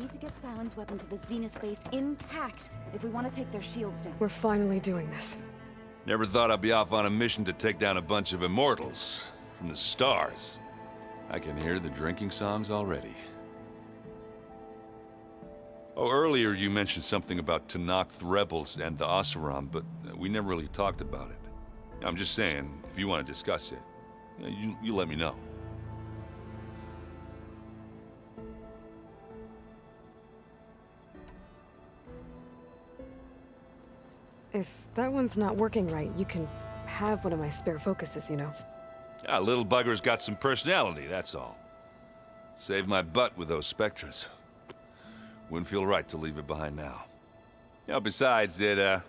need to get Sylens' weapon to the Zenith base intact if we want to take their shields down. We're finally doing this. Never thought I'd be off on a mission to take down a bunch of immortals from the stars. I can hear the drinking songs already. Oh, earlier you mentioned something about Tenakth rebels and the Oseram, but we never really talked about it. I'm just saying, if you want to discuss it, you let me know. If that one's not working right, you can have one of my spare focuses, you know. Yeah, little bugger's got some personality, that's all. Saved my butt with those Spectres. Wouldn't feel right to leave it behind now. Besides, it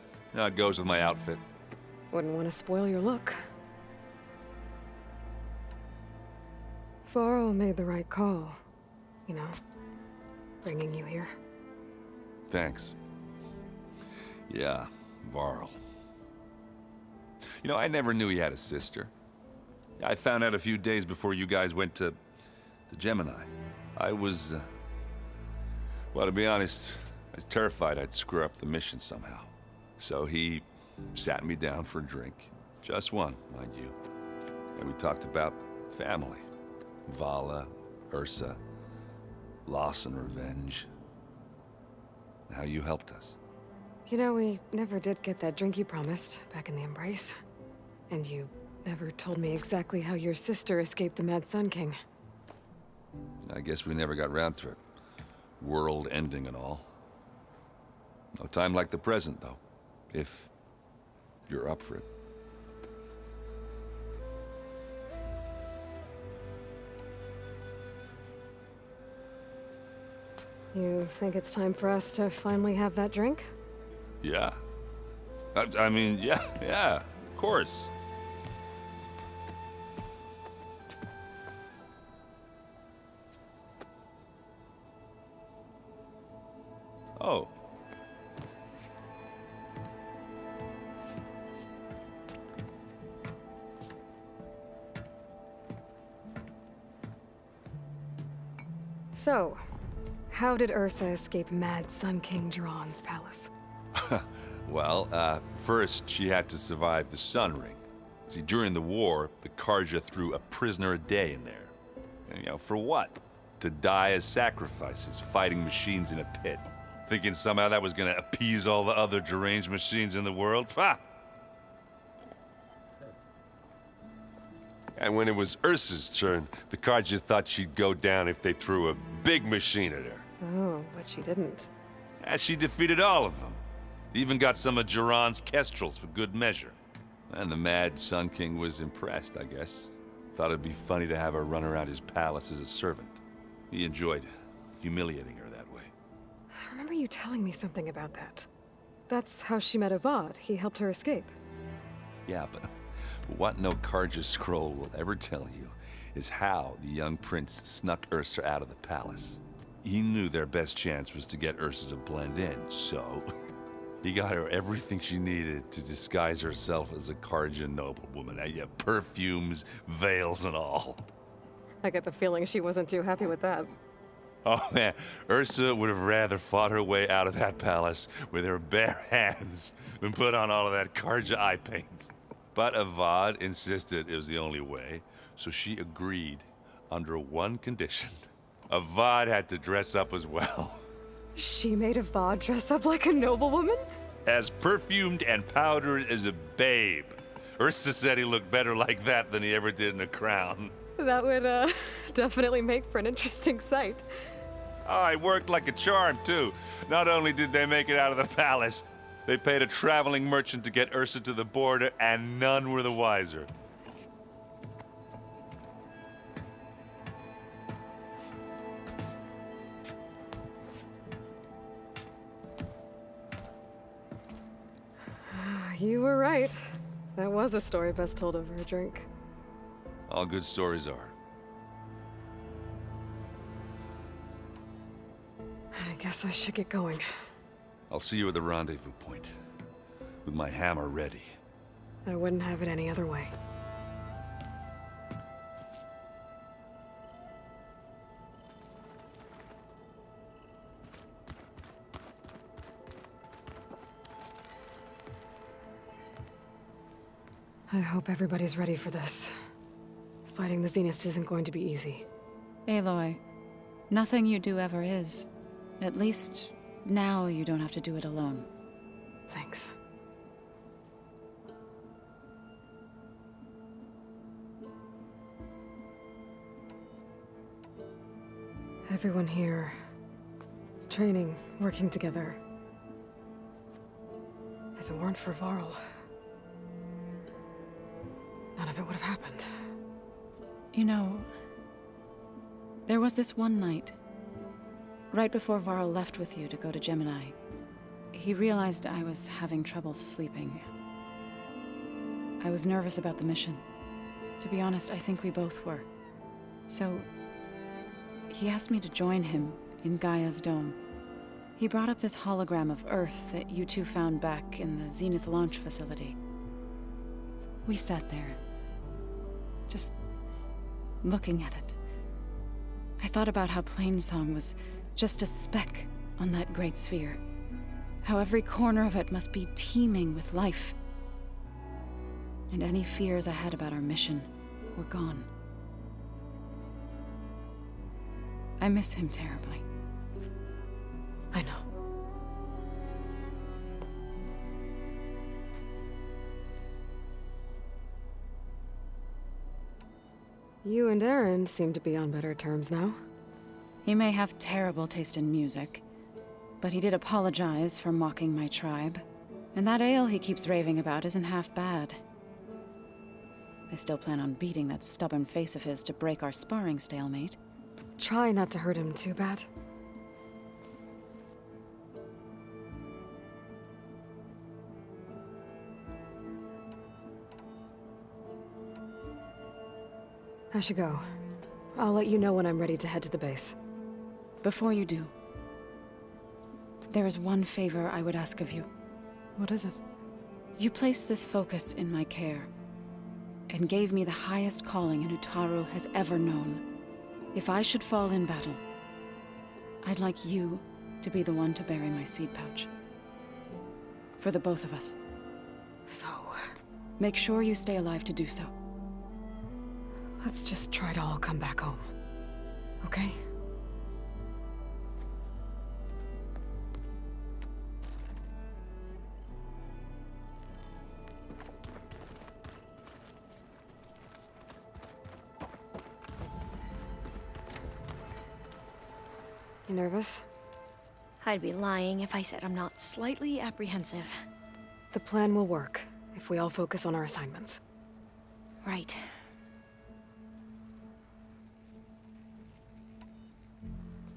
goes with my outfit. Wouldn't want to spoil your look. Varl made the right call, you know, bringing you here. Thanks. Yeah, Varl. I never knew he had a sister. I found out a few days before you guys went to Gemini. I was, well, to be honest, I was terrified I'd screw up the mission somehow. So he sat me down for a drink. Just one, mind you. And we talked about family. Vala, Ursa, loss and revenge. How you helped us. You know, we never did get that drink you promised back in the Embrace. And you never told me exactly how your sister escaped the Mad Sun King. I guess we never got round to it. World ending and all. No time like the present, though. If you're up for it. You think it's time for us to finally have that drink? Yeah. I mean, yeah, of course. Oh. So, how did Ursa escape Mad Sun King Jiran's palace? Well, first she had to survive the Sun Ring. See, during the war, the Carja threw a prisoner a day in there. And, for what? To die as sacrifices, fighting machines in a pit. Thinking somehow that was gonna appease all the other deranged machines in the world? Ha! And when it was Ursa's turn, the Carja thought she'd go down if they threw a big machine at her. Oh, but she didn't. And she defeated all of them. Even got some of Jiran's Kestrels for good measure. And the Mad Sun King was impressed, I guess. Thought it'd be funny to have her run around his palace as a servant. He enjoyed humiliating her that way. I remember you telling me something about that. That's how she met Avad. He helped her escape. Yeah, but what no Carja scroll will ever tell you is how the young prince snuck Ursa out of the palace. He knew their best chance was to get Ursa to blend in, so he got her everything she needed to disguise herself as a Carja noblewoman. Yeah, perfumes, veils, and all. I get the feeling she wasn't too happy with that. Oh man, Ursa would have rather fought her way out of that palace with her bare hands than put on all of that Carja eye paint. But Avad insisted it was the only way, so she agreed under one condition. Avad had to dress up as well. She made Avad dress up like a noblewoman? As perfumed and powdered as a babe. Ursa said he looked better like that than he ever did in a crown. That would, definitely make for an interesting sight. Oh, it worked like a charm, too. Not only did they make it out of the palace, they paid a traveling merchant to get Ursa to the border, and none were the wiser. You were right. That was a story best told over a drink. All good stories are. I guess I should get going. I'll see you at the rendezvous point, with my hammer ready. I wouldn't have it any other way. I hope everybody's ready for this. Fighting the Zeniths isn't going to be easy. Aloy, nothing you do ever is. At least, now you don't have to do it alone. Thanks. Everyone here, training, working together. If it weren't for Varl, none of it would have happened. You know, there was this one night, right before Varl left with you to go to Gemini. He realized I was having trouble sleeping. I was nervous about the mission. To be honest, I think we both were. So, he asked me to join him in Gaia's dome. He brought up this hologram of Earth that you two found back in the Zenith launch facility. We sat there, just looking at it. I thought about how Plainsong was just a speck on that great sphere. How every corner of it must be teeming with life. And any fears I had about our mission were gone. I miss him terribly. I know. You and Aaron seem to be on better terms now. He may have terrible taste in music, but he did apologize for mocking my tribe. And that ale he keeps raving about isn't half bad. I still plan on beating that stubborn face of his to break our sparring stalemate. Try not to hurt him too bad. I should go. I'll let you know when I'm ready to head to the base. Before you do, there is one favor I would ask of you. What is it? You placed this focus in my care, and gave me the highest calling an Utaru has ever known. If I should fall in battle, I'd like you to be the one to bury my seed pouch. For the both of us. So, Make sure you stay alive to do so. let's just try to all come back home. Okay? You nervous? I'd be lying if I said I'm not slightly apprehensive. The plan will work if we all focus on our assignments. Right.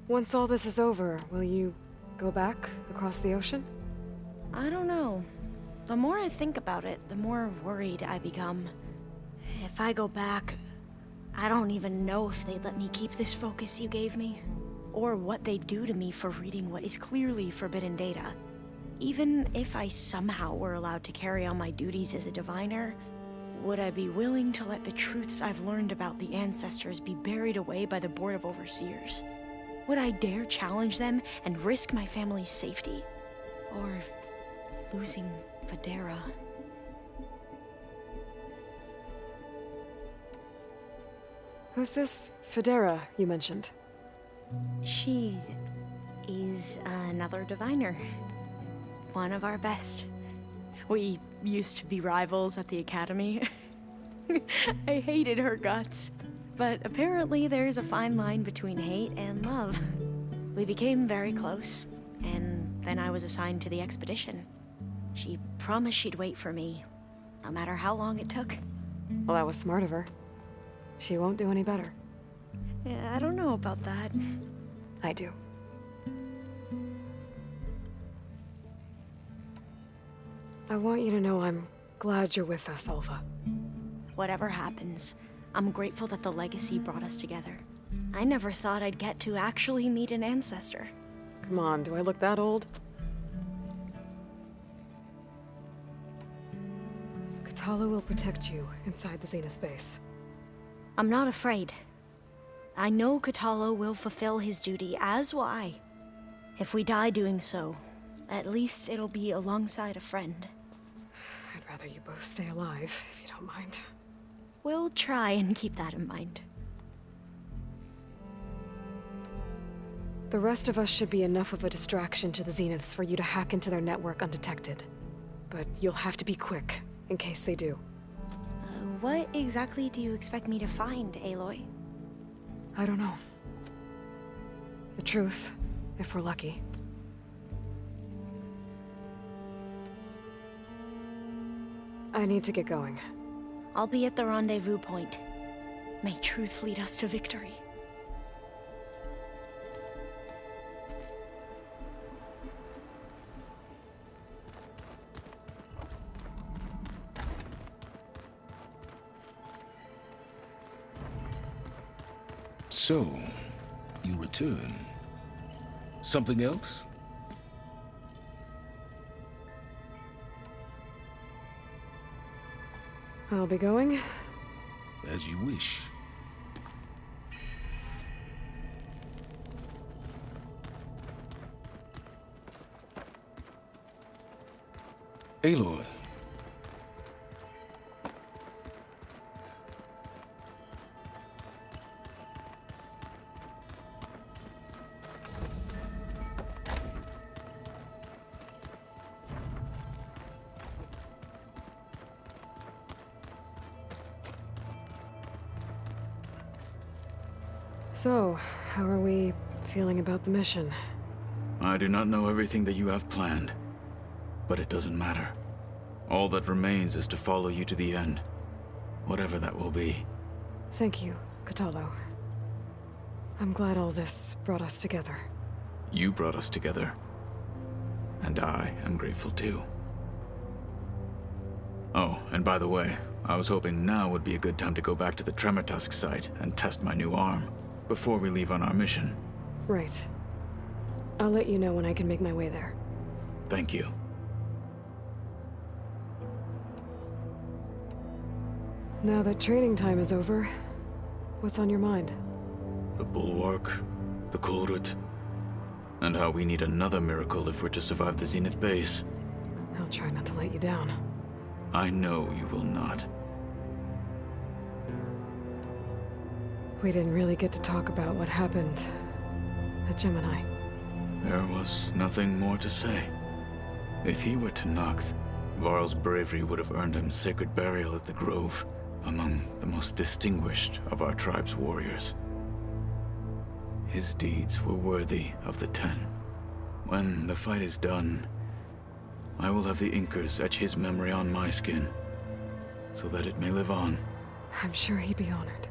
Once all this is over, will you go back across the ocean? I don't know. The more I think about it, the more worried I become. If I go back, I don't even know if they'd let me keep this focus you gave me. Or what they'd do to me for reading what is clearly forbidden data. Even if I somehow were allowed to carry on my duties as a diviner, would I be willing to let the truths I've learned about the ancestors be buried away by the Board of Overseers? Would I dare challenge them and risk my family's safety? Or losing Federa? Who's this Federa you mentioned? She is another diviner. One of our best. We used to be rivals at the academy. I hated her guts. But apparently there's a fine line between hate and love. We became very close, and then I was assigned to the expedition. She promised she'd wait for me, no matter how long it took. Well, that was smart of her. She won't do any better. Yeah, I don't know about that. I do. I want you to know I'm glad you're with us, Alva. Whatever happens, I'm grateful that the legacy brought us together. I never thought I'd get to actually meet an ancestor. Come on, do I look that old? Kotallo will protect you inside the Zenith base. I'm not afraid. I know Kotallo will fulfill his duty, as will I. If we die doing so, at least it'll be alongside a friend. I'd rather you both stay alive, if you don't mind. We'll try and keep that in mind. The rest of us should be enough of a distraction to the Zeniths for you to hack into their network undetected. But you'll have to be quick, in case they do. What exactly do you expect me to find, Aloy? I don't know. The truth, if we're lucky. I need to get going. I'll be at the rendezvous point. May truth lead us to victory. So, you return. Something else? I'll be going. As you wish. Aloy. So, how are we feeling about the mission? I do not know everything that you have planned, but it doesn't matter. All that remains is to follow you to the end, whatever that will be. Thank you, Kotallo. I'm glad all this brought us together. You brought us together, and I am grateful too. Oh, and by the way, I was hoping now would be a good time to go back to the Tremortusk site and test my new arm, before we leave on our mission. Right. I'll let you know when I can make my way there. Thank you. Now that training time is over, what's on your mind? The Bulwark, the Kulrut, and how we need another miracle if we're to survive the Zenith base. I'll try not to let you down. I know you will not. We didn't really get to talk about what happened at Gemini. There was nothing more to say. If he were to Noct, Varl's bravery would have earned him sacred burial at the Grove, among the most distinguished of our tribe's warriors. His deeds were worthy of the Ten. When the fight is done, I will have the Inkers etch his memory on my skin, so that it may live on. I'm sure he'd be honored.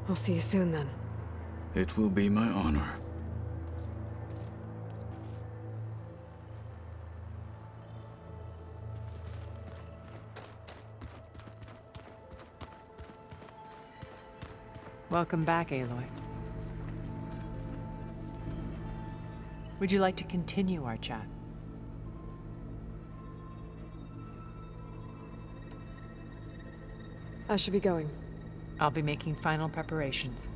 I'll see you soon, then. It will be my honor. Welcome back, Aloy. Would you like to continue our chat? I should be going. I'll be making final preparations.